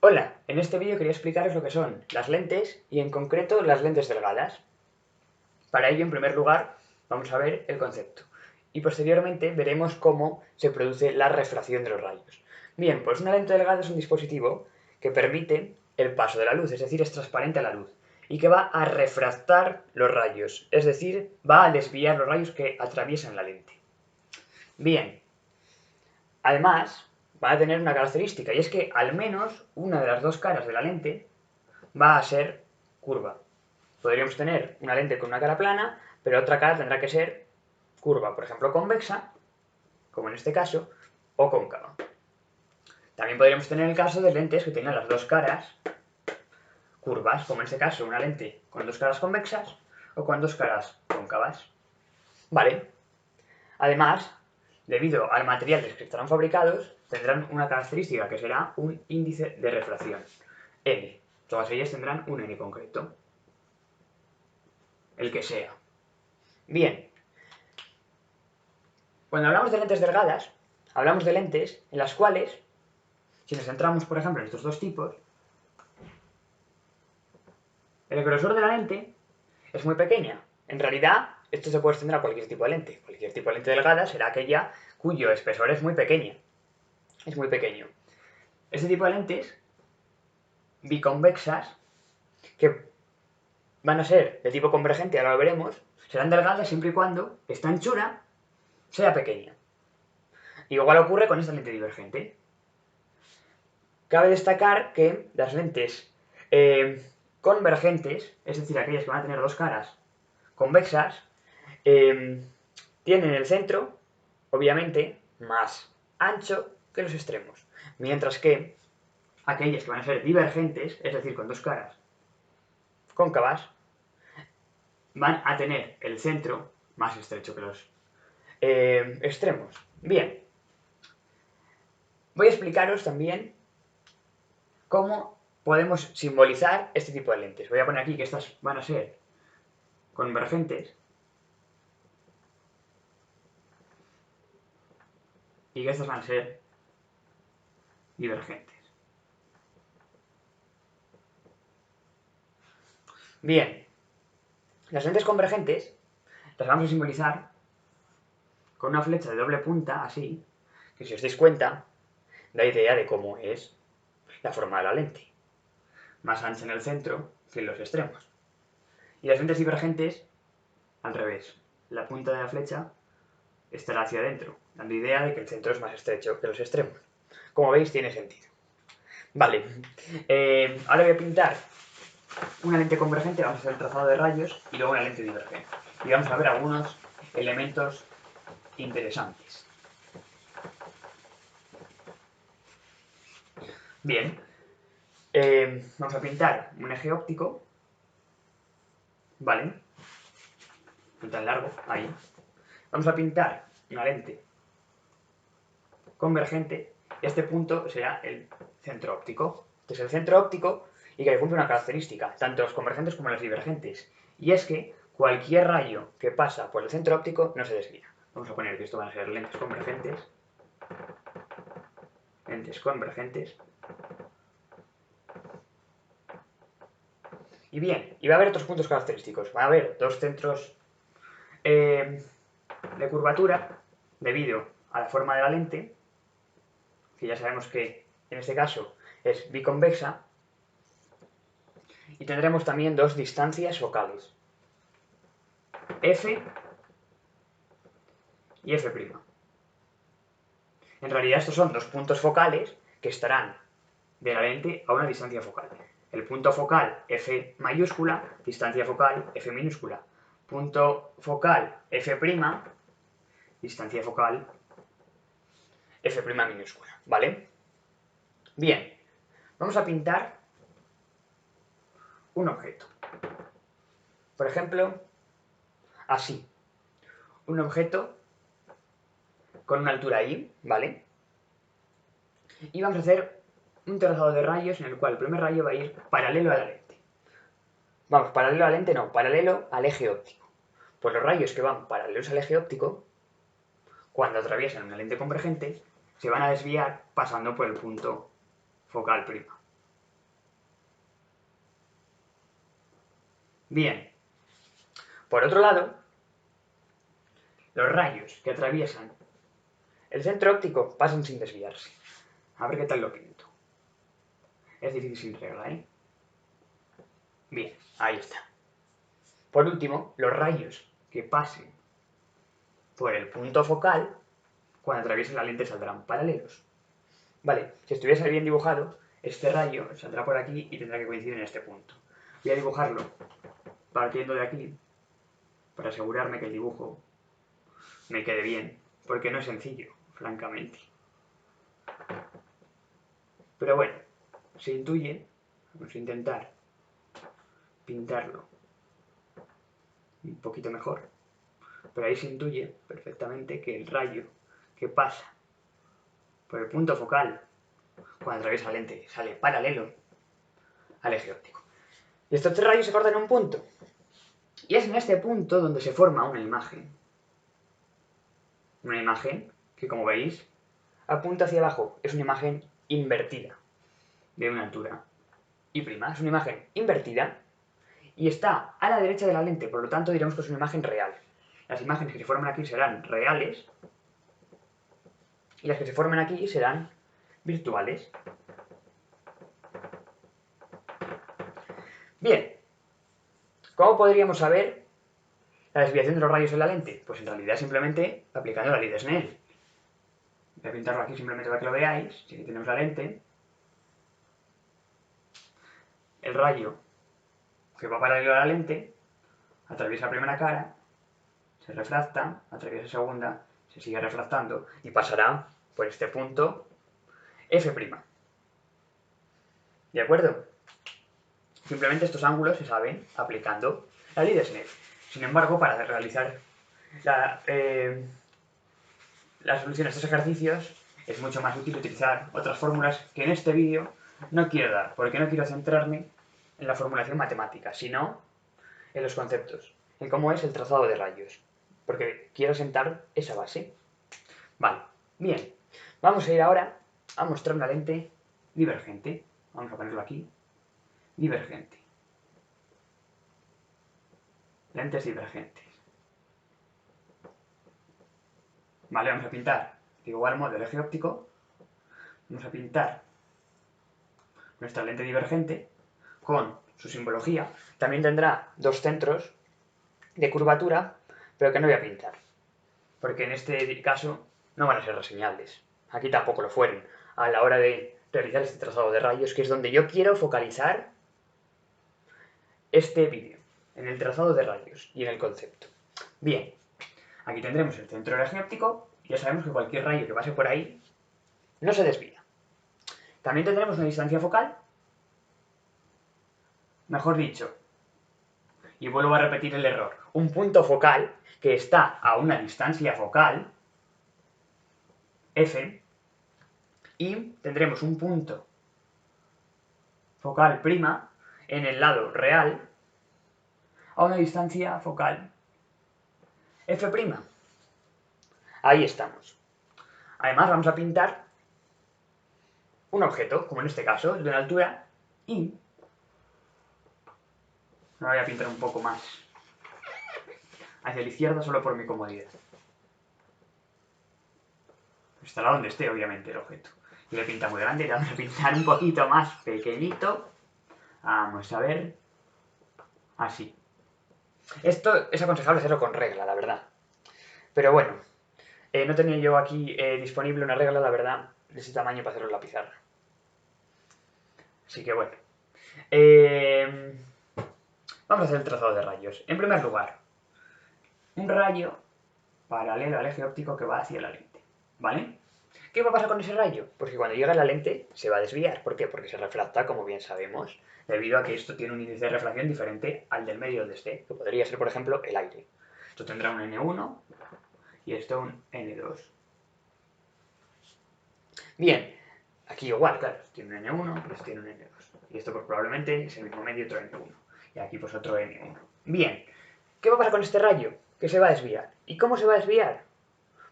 Hola, en este vídeo quería explicaros lo que son las lentes y en concreto las lentes delgadas. Para ello, en primer lugar, vamos a ver el concepto y posteriormente veremos cómo se produce la refracción de los rayos. Bien, pues una lente delgada es un dispositivo que permite el paso de la luz, es decir, es transparente a la luz y que va a refractar los rayos, es decir, va a desviar los rayos que atraviesan la lente. Bien, además, va a tener una característica y es que al menos una de las dos caras de la lente va a ser curva. Podríamos tener una lente con una cara plana, pero otra cara tendrá que ser curva, por ejemplo convexa, como en este caso, o cóncava. También podríamos tener el caso de lentes que tengan las dos caras curvas, como en este caso una lente con dos caras convexas o con dos caras cóncavas. Vale. Además, debido al material del que estarán fabricados, tendrán una característica que será un índice de refracción, N. Todas ellas tendrán un N concreto, el que sea. Bien, cuando hablamos de lentes delgadas, hablamos de lentes en las cuales, si nos centramos, por ejemplo, en estos dos tipos, el grosor de la lente es muy pequeña. En realidad, esto se puede extender a cualquier tipo de lente. Cualquier tipo de lente delgada será aquella cuyo espesor es muy pequeña. Es muy pequeño. Este tipo de lentes biconvexas, que van a ser de tipo convergente, ahora lo veremos, serán delgadas siempre y cuando esta anchura sea pequeña. Igual ocurre con esta lente divergente. Cabe destacar que las lentes convergentes, es decir, aquellas que van a tener dos caras convexas, tienen el centro, obviamente, más ancho que los extremos. Mientras que aquellas que van a ser divergentes, es decir, con dos caras cóncavas, van a tener el centro más estrecho que los extremos. Bien, voy a explicaros también cómo podemos simbolizar este tipo de lentes. Voy a poner aquí que estas van a ser convergentes y que estas van a ser divergentes. Bien, las lentes convergentes las vamos a simbolizar con una flecha de doble punta, así, que si os dais cuenta, da idea de cómo es la forma de la lente. Más ancha en el centro que en los extremos. Y las lentes divergentes, al revés. La punta de la flecha estará hacia adentro, dando idea de que el centro es más estrecho que los extremos. Como veis, tiene sentido. Vale, ahora voy a pintar una lente convergente, vamos a hacer el trazado de rayos y luego una lente divergente. Y vamos a ver algunos elementos interesantes. Bien, vamos a pintar un eje óptico, ¿vale? Pintar largo, ahí. Vamos a pintar una lente convergente y este punto será el centro óptico. Este es el centro óptico y que cumple una característica, tanto los convergentes como los divergentes, y es que cualquier rayo que pasa por el centro óptico no se desvía. Vamos a poner que esto van a ser lentes convergentes, y bien, y va a haber otros puntos característicos. Va a haber dos centros de curvatura debido a la forma de la lente, que ya sabemos que en este caso es biconvexa, y tendremos también dos distancias focales, F y F'. En realidad estos son dos puntos focales que estarán de la lente a una distancia focal. El punto focal F mayúscula, distancia focal F minúscula. Punto focal F', distancia focal F' minúscula, ¿vale? Bien, vamos a pintar un objeto. Por ejemplo, así. Un objeto con una altura I, ¿vale? Y vamos a hacer un trazado de rayos en el cual el primer rayo va a ir paralelo a la lente. Vamos, paralelo a la lente no, paralelo al eje óptico. Pues los rayos que van paralelos al eje óptico, cuando atraviesan una lente convergente, se van a desviar pasando por el punto focal prima. Bien. Por otro lado, los rayos que atraviesan el centro óptico pasan sin desviarse. A ver qué tal lo pinto. Es difícil sin regla, ¿eh? Bien, ahí está. Por último, los rayos que pasen por el punto focal, cuando atraviesen la lente saldrán paralelos. Vale, si estuviese bien dibujado, este rayo saldrá por aquí y tendrá que coincidir en este punto. Voy a dibujarlo partiendo de aquí, para asegurarme que el dibujo me quede bien, porque no es sencillo, francamente. Pero bueno, se intuye, vamos a intentar pintarlo un poquito mejor, pero ahí se intuye perfectamente que el rayo que pasa por el punto focal cuando atraviesa la lente sale paralelo al eje óptico. Y estos tres rayos se cortan en un punto. Y es en este punto donde se forma una imagen. Una imagen que, como veis, apunta hacia abajo. Es una imagen invertida de una altura y prima. Es una imagen invertida y está a la derecha de la lente, por lo tanto diremos que es una imagen real. Las imágenes que se forman aquí serán reales y las que se forman aquí serán virtuales. Bien, ¿cómo podríamos saber la desviación de los rayos en la lente? Pues en realidad simplemente aplicando la ley de Snell. Voy a pintarlo aquí simplemente para que lo veáis. Si aquí tenemos la lente, el rayo que va paralelo a la lente atraviesa la primera cara, se refracta, atraviesa la segunda, se sigue refractando y pasará por este punto F'. ¿De acuerdo? Simplemente estos ángulos se saben aplicando la ley de Snell. Sin embargo, para realizar la solución a estos ejercicios es mucho más útil utilizar otras fórmulas que en este vídeo no quiero dar, porque no quiero centrarme en la formulación matemática, sino en los conceptos, en cómo es el trazado de rayos, porque quiero sentar esa base. Vale, bien, vamos a ir ahora a mostrar una lente divergente. Vamos a ponerlo aquí, divergente. Lentes divergentes. Vale, vamos a pintar de igual modo el eje óptico. Vamos a pintar nuestra lente divergente con su simbología. También tendrá dos centros de curvatura, pero que no voy a pintar, porque en este caso no van a ser reseñables. Aquí tampoco lo fueron a la hora de realizar este trazado de rayos, que es donde yo quiero focalizar este vídeo, en el trazado de rayos y en el concepto. Bien, aquí tendremos el centro del eje óptico y ya sabemos que cualquier rayo que pase por ahí no se desvía. También tendremos una distancia focal, mejor dicho, y vuelvo a repetir el error, un punto focal que está a una distancia focal, F, y tendremos un punto focal prima en el lado real a una distancia focal F'. Ahí estamos. Además vamos a pintar un objeto, como en este caso, de una altura I. Me voy a pintar un poco más hacia la izquierda solo por mi comodidad. Estará donde esté, obviamente, el objeto. Y le pinta muy grande, le vamos a pintar un poquito más pequeñito. Vamos a ver. Así. Esto es aconsejable hacerlo con regla, la verdad. Pero bueno, no tenía yo aquí disponible una regla, la verdad, de ese tamaño para hacerlo en la pizarra. Así que bueno. Vamos a hacer el trazado de rayos. En primer lugar, un rayo paralelo al eje óptico que va hacia la lente. ¿Vale? ¿Qué va a pasar con ese rayo? Pues que cuando llega a la lente se va a desviar. ¿Por qué? Porque se refracta, como bien sabemos, debido a que esto tiene un índice de refracción diferente al del medio donde esté, que podría ser, por ejemplo, el aire. Esto tendrá un N1 y esto un N2. Bien, aquí igual, claro, tiene un N1, pues tiene un N2. Y esto pues probablemente es el mismo medio, otro N1. Y aquí pues otro N1. Bien, ¿qué va a pasar con este rayo? Que se va a desviar. ¿Y cómo se va a desviar?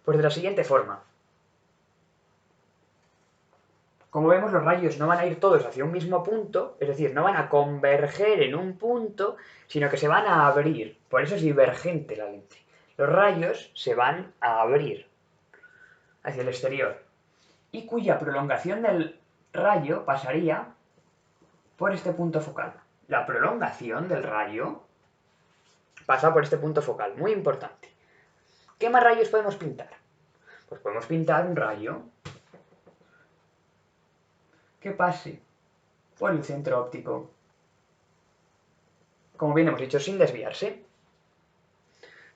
Pues de la siguiente forma. Como vemos, los rayos no van a ir todos hacia un mismo punto, es decir, no van a converger en un punto, sino que se van a abrir. Por eso es divergente la lente. Los rayos se van a abrir hacia el exterior, y cuya prolongación del rayo pasaría por este punto focal. La prolongación del rayo pasa por este punto focal, muy importante. ¿Qué más rayos podemos pintar? Pues podemos pintar un rayo que pase por el centro óptico, como bien hemos dicho, sin desviarse.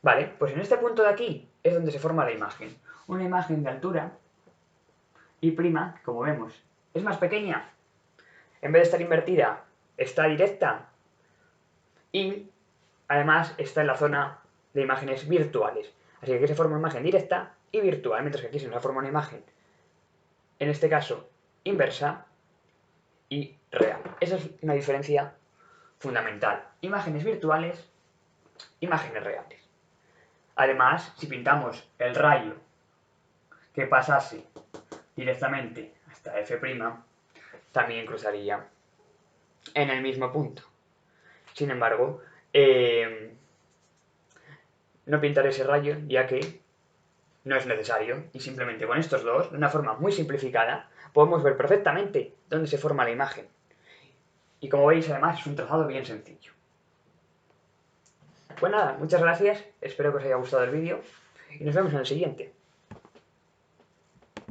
Vale, pues en este punto de aquí es donde se forma la imagen. Una imagen de altura y prima, como vemos, es más pequeña. En vez de estar invertida, está directa y además está en la zona de imágenes virtuales. Así que aquí se forma una imagen directa y virtual, mientras que aquí se nos forma una imagen, en este caso, inversa y real. Esa es una diferencia fundamental. Imágenes virtuales, imágenes reales. Además, si pintamos el rayo que pasase directamente hasta F', también cruzaría en el mismo punto. Sin embargo, no pintaré ese rayo ya que no es necesario y simplemente con estos dos, de una forma muy simplificada, podemos ver perfectamente dónde se forma la imagen. Y como veis, además, es un trazado bien sencillo. Pues nada, muchas gracias, espero que os haya gustado el vídeo y nos vemos en el siguiente.